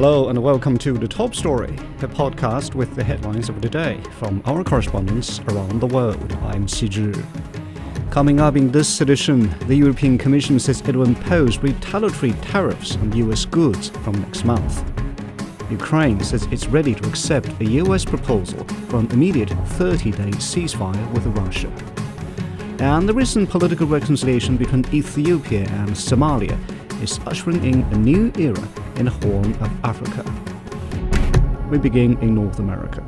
Hello and welcome to The Top Story, the podcast with the headlines of the day from our correspondents around the world. I'm Xizhi. Coming up in this edition, the European Commission says it will impose retaliatory tariffs on US goods from next month. Ukraine says it's ready to accept a US proposal for an immediate 30-day ceasefire with Russia. And the recent political reconciliation between Ethiopia and Somalia is ushering in a new era in the Horn of Africa. We begin in North America.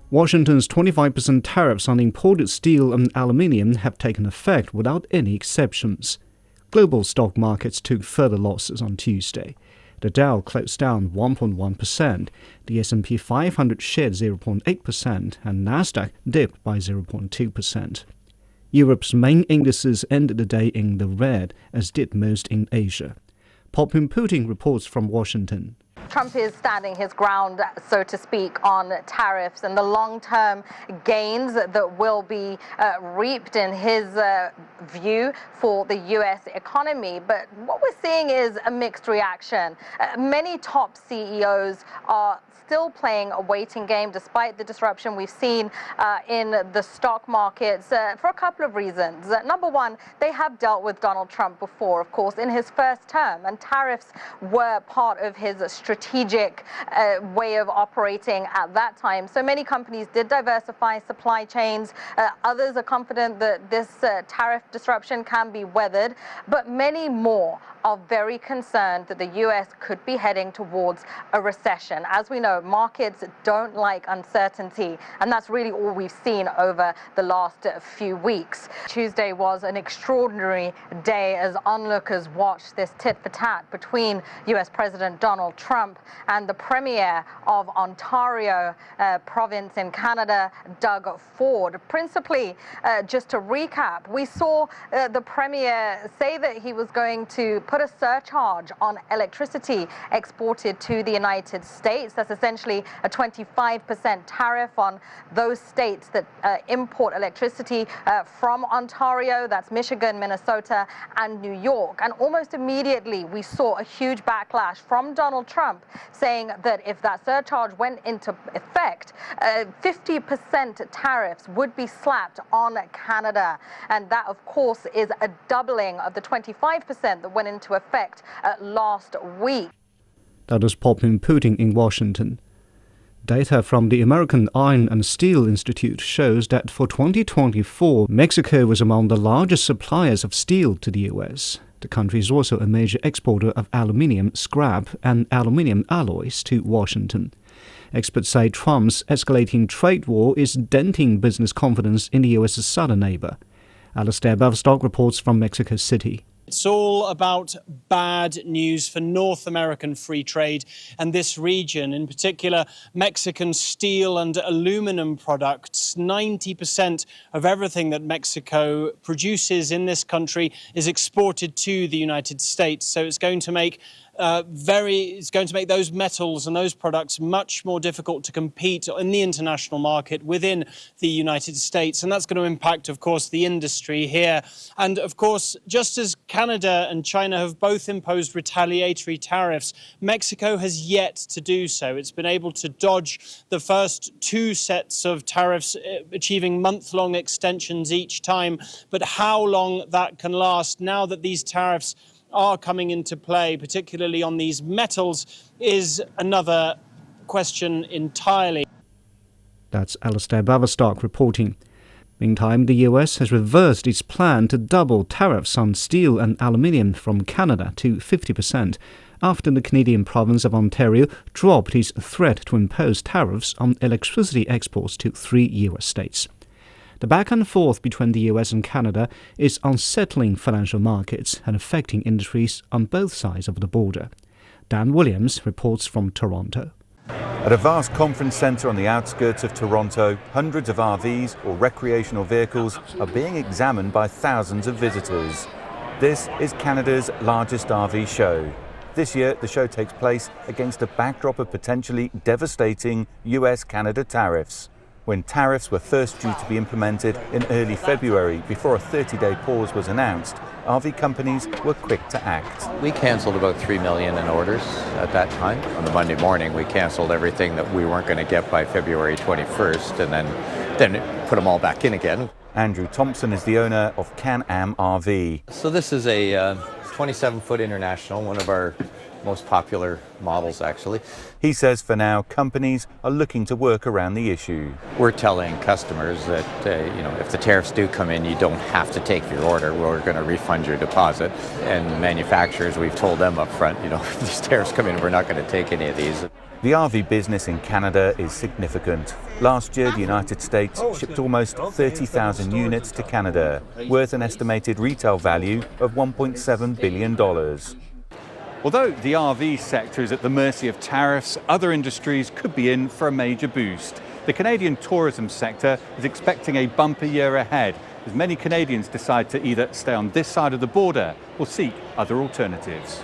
Washington's 25% tariffs on imported steel and aluminium have taken effect without any exceptions. Global stock markets took further losses on Tuesday. The Dow closed down 1.1%, the S&P 500 shed 0.8%, and Nasdaq dipped by 0.2%. Europe's main indices ended the day in the red, as did most in Asia. Putin reports from Washington. Trump is standing his ground, so to speak, on tariffs and the long-term gains that will be reaped in his view for the U.S. economy. But what we're seeing is a mixed reaction. Many top CEOs are still playing a waiting game despite the disruption we've seen in the stock markets for a couple of reasons. Number one, they have dealt with Donald Trump before, of course, in his first term, and tariffs were part of his strategic way of operating at that time. So many companies did diversify supply chains. Others are confident that this tariff disruption can be weathered, but many more are very concerned that the U.S. could be heading towards a recession. As we know, markets don't like uncertainty, and that's really all we've seen over the last few weeks. Tuesday was an extraordinary day as onlookers watched this tit-for-tat between U.S. President Donald Trump and the Premier of Ontario province in Canada, Doug Ford. Principally, just to recap, we saw the Premier say that he was going to put a surcharge on electricity exported to the United States. That's essentially a 25% tariff on those states that import electricity from Ontario. That's Michigan, Minnesota, and New York. And almost immediately, we saw a huge backlash from Donald Trump saying that if that surcharge went into effect, 50% tariffs would be slapped on Canada. And that, of course, is a doubling of the 25% that went into effect last week. That was Putin in Washington. Data from the American Iron and Steel Institute shows that for 2024, Mexico was among the largest suppliers of steel to the U.S. The country is also a major exporter of aluminium scrap and aluminium alloys to Washington. Experts say Trump's escalating trade war is denting business confidence in the U.S.'s southern neighbor. Alastair Baverstock reports from Mexico City. It's all about bad news for North American free trade and this region, in particular Mexican steel and aluminum products. 90% of everything that Mexico produces in this country is exported to the United States. So it's going to make those metals and those products much more difficult to compete in the international market within the United States. And that's going to impact, of course, the industry here. And, of course, just as Canada and China have both imposed retaliatory tariffs, Mexico has yet to do so. It's been able to dodge the first two sets of tariffs, achieving month-long extensions each time. But how long that can last now that these tariffs are coming into play, particularly on these metals, is another question entirely. That's Alastair Baverstock reporting. Meantime, the US has reversed its plan to double tariffs on steel and aluminium from Canada to 50% after the Canadian province of Ontario dropped its threat to impose tariffs on electricity exports to 3 US states. The back and forth between the US and Canada is unsettling financial markets and affecting industries on both sides of the border. Dan Williams reports from Toronto. At a vast conference centre on the outskirts of Toronto, hundreds of RVs or recreational vehicles are being examined by thousands of visitors. This is Canada's largest RV show. This year, the show takes place against a backdrop of potentially devastating US-Canada tariffs. When tariffs were first due to be implemented in early February, before a 30-day pause was announced, RV companies were quick to act. We cancelled about 3 million in orders at that time. On the Monday morning, we cancelled everything that we weren't going to get by February 21st, and then put them all back in again. Andrew Thompson is the owner of Can-Am RV. So this is a 27-foot International, one of our most popular models, actually. He says for now, companies are looking to work around the issue. We're telling customers that, if the tariffs do come in, you don't have to take your order. We're going to refund your deposit. And manufacturers, we've told them up front, if these tariffs come in, we're not going to take any of these. The RV business in Canada is significant. Last year, the United States shipped almost 30,000 units to Canada, worth an estimated retail value of $1.7 billion. Although the RV sector is at the mercy of tariffs, other industries could be in for a major boost. The Canadian tourism sector is expecting a bumper year ahead, as many Canadians decide to either stay on this side of the border or seek other alternatives.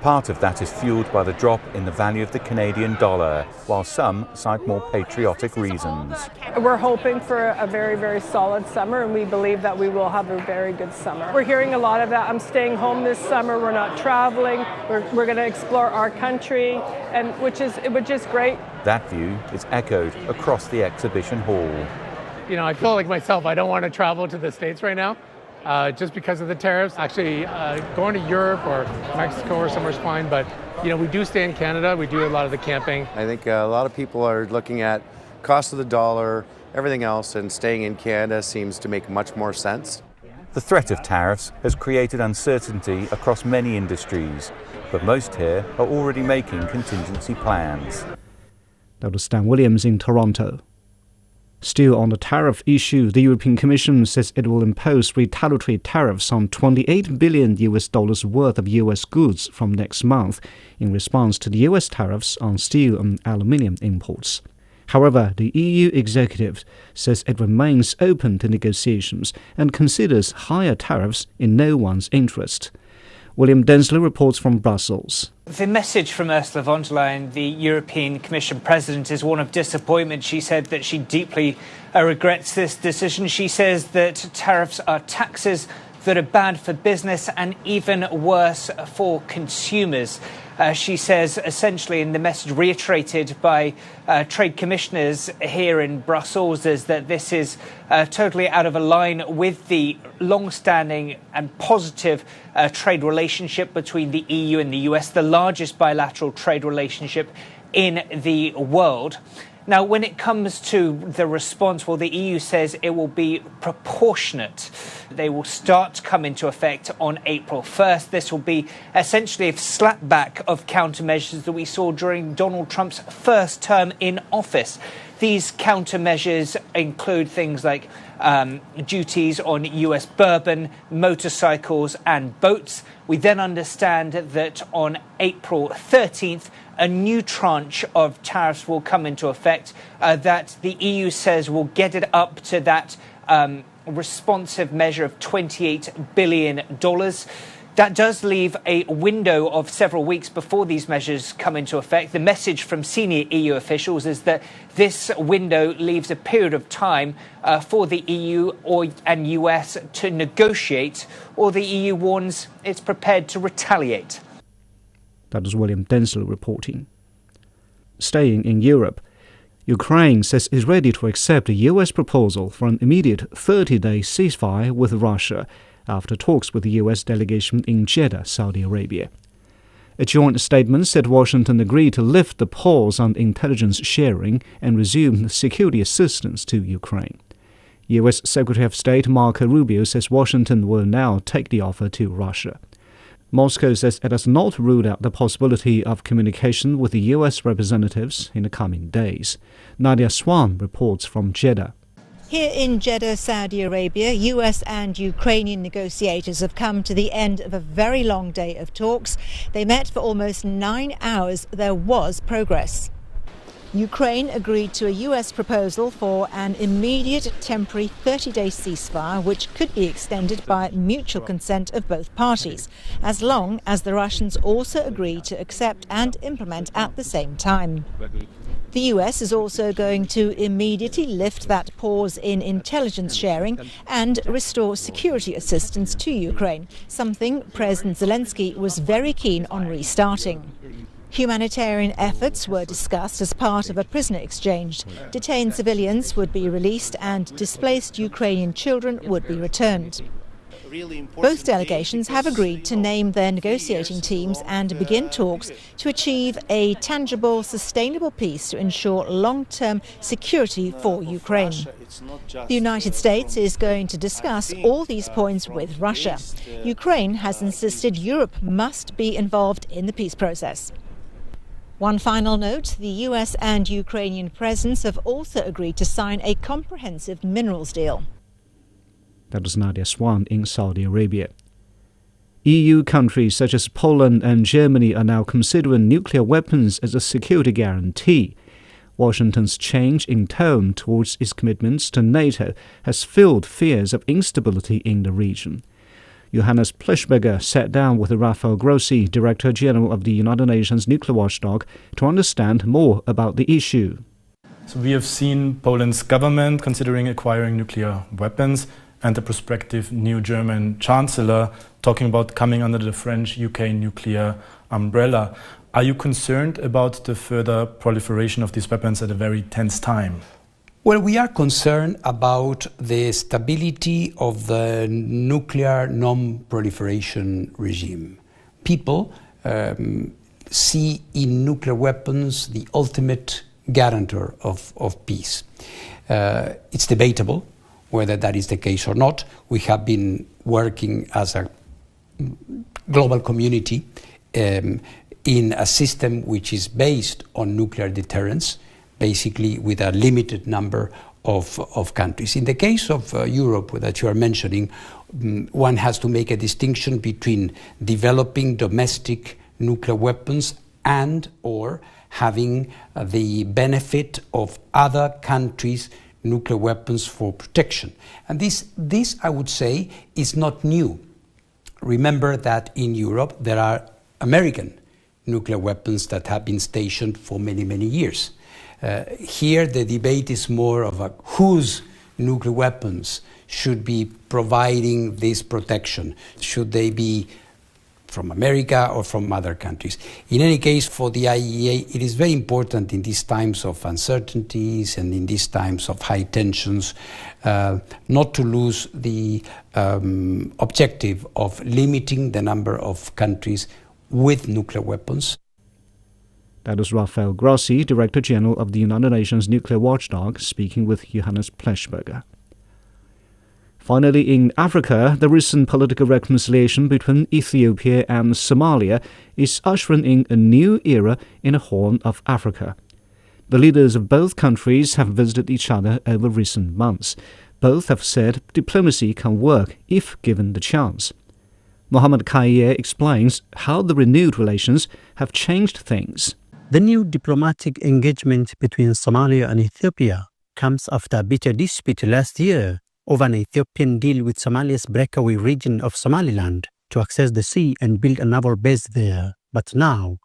Part of that is fueled by the drop in the value of the Canadian dollar, while some cite more patriotic reasons. We're hoping for a very, very solid summer, and we believe that we will have a very good summer. We're hearing a lot of that. I'm staying home this summer. We're not traveling. We're going to explore our country, and which is great. That view is echoed across the exhibition hall. I feel like myself, I don't want to travel to the States right now. Just because of the tariffs. Actually, going to Europe or Mexico or somewhere is fine, but we do stay in Canada. We do a lot of the camping. I think a lot of people are looking at cost of the dollar, everything else, and staying in Canada seems to make much more sense. The threat of tariffs has created uncertainty across many industries, but most here are already making contingency plans. That was Stan Williams in Toronto. Still on the tariff issue, the European Commission says it will impose retaliatory tariffs on $28 billion worth of US goods from next month in response to the US tariffs on steel and aluminium imports. However, the EU executive says it remains open to negotiations and considers higher tariffs in no one's interest. William Densler reports from Brussels. The message from Ursula von der Leyen, the European Commission President, is one of disappointment. She said that she deeply regrets this decision. She says that tariffs are taxes that are bad for business and even worse for consumers. She says, essentially, in the message reiterated by trade commissioners here in Brussels, is that this is totally out of line with the long-standing and positive trade relationship between the EU and the US, the largest bilateral trade relationship in the world. Now, when it comes to the response, well, the EU says it will be proportionate. They will start to come into effect on April 1st. This will be essentially a slapback of countermeasures that we saw during Donald Trump's first term in office. These countermeasures include things like duties on US bourbon, motorcycles and boats. We then understand that on April 13th, a new tranche of tariffs will come into effect that the EU says will get it up to that responsive measure of $28 billion. That does leave a window of several weeks before these measures come into effect. The message from senior EU officials is that this window leaves a period of time for the EU and US to negotiate, or the EU warns it's prepared to retaliate. That was William Densler reporting. Staying in Europe, Ukraine says it's ready to accept a US proposal for an immediate 30-day ceasefire with Russia after talks with the US delegation in Jeddah, Saudi Arabia. A joint statement said Washington agreed to lift the pause on intelligence sharing and resume security assistance to Ukraine. US Secretary of State Marco Rubio says Washington will now take the offer to Russia. Moscow says it has not ruled out the possibility of communication with the US representatives in the coming days. Nadia Swan reports from Jeddah. Here in Jeddah, Saudi Arabia, US and Ukrainian negotiators have come to the end of a very long day of talks. They met for almost 9 hours. There was progress. Ukraine agreed to a US proposal for an immediate temporary 30-day ceasefire, which could be extended by mutual consent of both parties, as long as the Russians also agree to accept and implement at the same time. The US is also going to immediately lift that pause in intelligence sharing and restore security assistance to Ukraine, something President Zelensky was very keen on restarting. Humanitarian efforts were discussed as part of a prisoner exchange. Detained civilians would be released and displaced Ukrainian children would be returned. Both delegations have agreed to name their negotiating teams and begin talks to achieve a tangible, sustainable peace to ensure long-term security for Ukraine. The United States is going to discuss all these points with Russia. Ukraine has insisted Europe must be involved in the peace process. One final note, the US and Ukrainian presidents have also agreed to sign a comprehensive minerals deal. That was Nadia Swan in Saudi Arabia. EU countries such as Poland and Germany are now considering nuclear weapons as a security guarantee. Washington's change in tone towards its commitments to NATO has fueled fears of instability in the region. Johannes Pleshberger sat down with Rafael Grossi, Director General of the United Nations Nuclear Watchdog, to understand more about the issue. So we have seen Poland's government considering acquiring nuclear weapons, and the prospective new German Chancellor talking about coming under the French-UK nuclear umbrella. Are you concerned about the further proliferation of these weapons at a very tense time? Well, we are concerned about the stability of the nuclear non-proliferation regime. People see in nuclear weapons the ultimate guarantor of peace. It's debatable whether that is the case or not. We have been working as a global community in a system which is based on nuclear deterrence, basically with a limited number of countries. In the case of Europe that you are mentioning, one has to make a distinction between developing domestic nuclear weapons and or having the benefit of other countries' nuclear weapons for protection. And this, I would say, is not new. Remember that in Europe there are American nuclear weapons that have been stationed for many, many years. Here the debate is more of whose nuclear weapons should be providing this protection. Should they be from America or from other countries? In any case, for the IAEA, it is very important in these times of uncertainties and in these times of high tensions not to lose the objective of limiting the number of countries with nuclear weapons. That is Rafael Grossi, Director General of the United Nations Nuclear Watchdog, speaking with Johannes Pleshberger. Finally, in Africa, the recent political reconciliation between Ethiopia and Somalia is ushering in a new era in the Horn of Africa. The leaders of both countries have visited each other over recent months. Both have said diplomacy can work if given the chance. Mohammed Kaiye explains how the renewed relations have changed things. The new diplomatic engagement between Somalia and Ethiopia comes after a bitter dispute last year over an Ethiopian deal with Somalia's breakaway region of Somaliland to access the sea and build a naval base there. But now,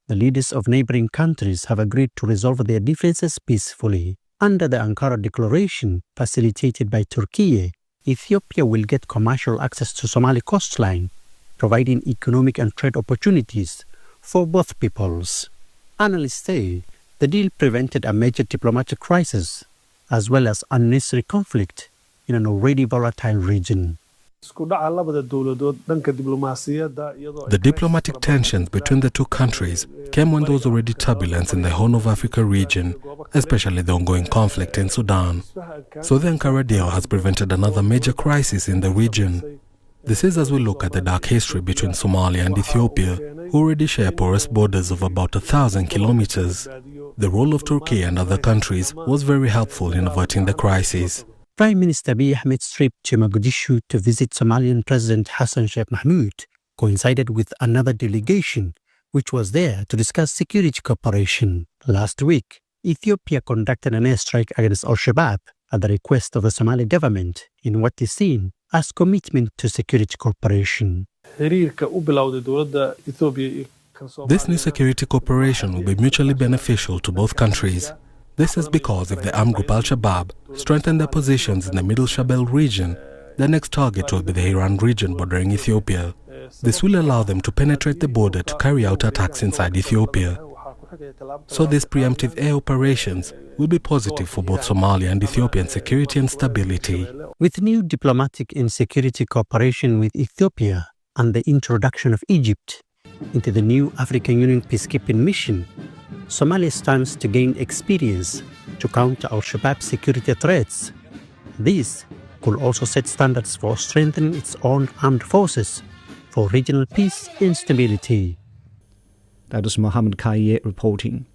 the leaders of neighboring countries have agreed to resolve their differences peacefully. Under the Ankara Declaration, facilitated by Turkey, Ethiopia will get commercial access to Somali coastline, providing economic and trade opportunities for both peoples. Analysts say the deal prevented a major diplomatic crisis, as well as unnecessary conflict in an already volatile region. The diplomatic tensions between the two countries came when there was already turbulence in the Horn of Africa region, especially the ongoing conflict in Sudan. So the Ankara deal has prevented another major crisis in the region. This is as we look at the dark history between Somalia and Ethiopia, who already share porous borders of about 1,000 kilometers. The role of Turkey and other countries was very helpful in averting the crisis. Prime Minister Abiy Ahmed's trip to Mogadishu to visit Somalian President Hassan Sheikh Mohamud coincided with another delegation which was there to discuss security cooperation. Last week, Ethiopia conducted an airstrike against Al-Shabaab at the request of the Somali government in what is seen as commitment to security cooperation. The This new security cooperation will be mutually beneficial to both countries. This is because if the armed group Al-Shabaab strengthen their positions in the Middle Shabelle region, their next target will be the Hiran region bordering Ethiopia. This will allow them to penetrate the border to carry out attacks inside Ethiopia. So these preemptive air operations will be positive for both Somalia and Ethiopian security and stability. With new diplomatic and security cooperation with Ethiopia and the introduction of Egypt into the new African Union peacekeeping mission, Somalia stands to gain experience to counter Al-Shabaab security threats. This could also set standards for strengthening its own armed forces for regional peace and stability. That is Mohammed Kaye reporting.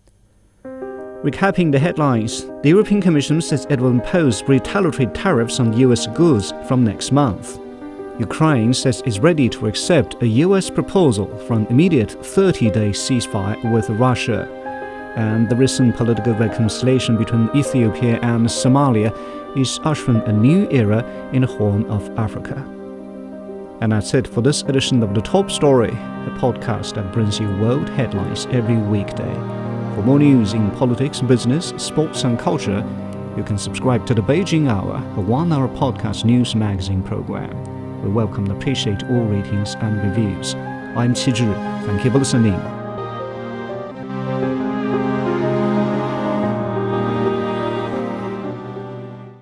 Recapping the headlines, the European Commission says it will impose retaliatory tariffs on US goods from next month. Ukraine says it's ready to accept a US proposal for an immediate 30-day ceasefire with Russia. And the recent political reconciliation between Ethiopia and Somalia is ushering a new era in the Horn of Africa. And that's it for this edition of The Top Story, a podcast that brings you world headlines every weekday. For more news in politics, business, sports and culture, you can subscribe to the Beijing Hour, a one-hour podcast news magazine program. We welcome and appreciate all ratings and reviews. I'm Qi Zhi. Thank you for listening.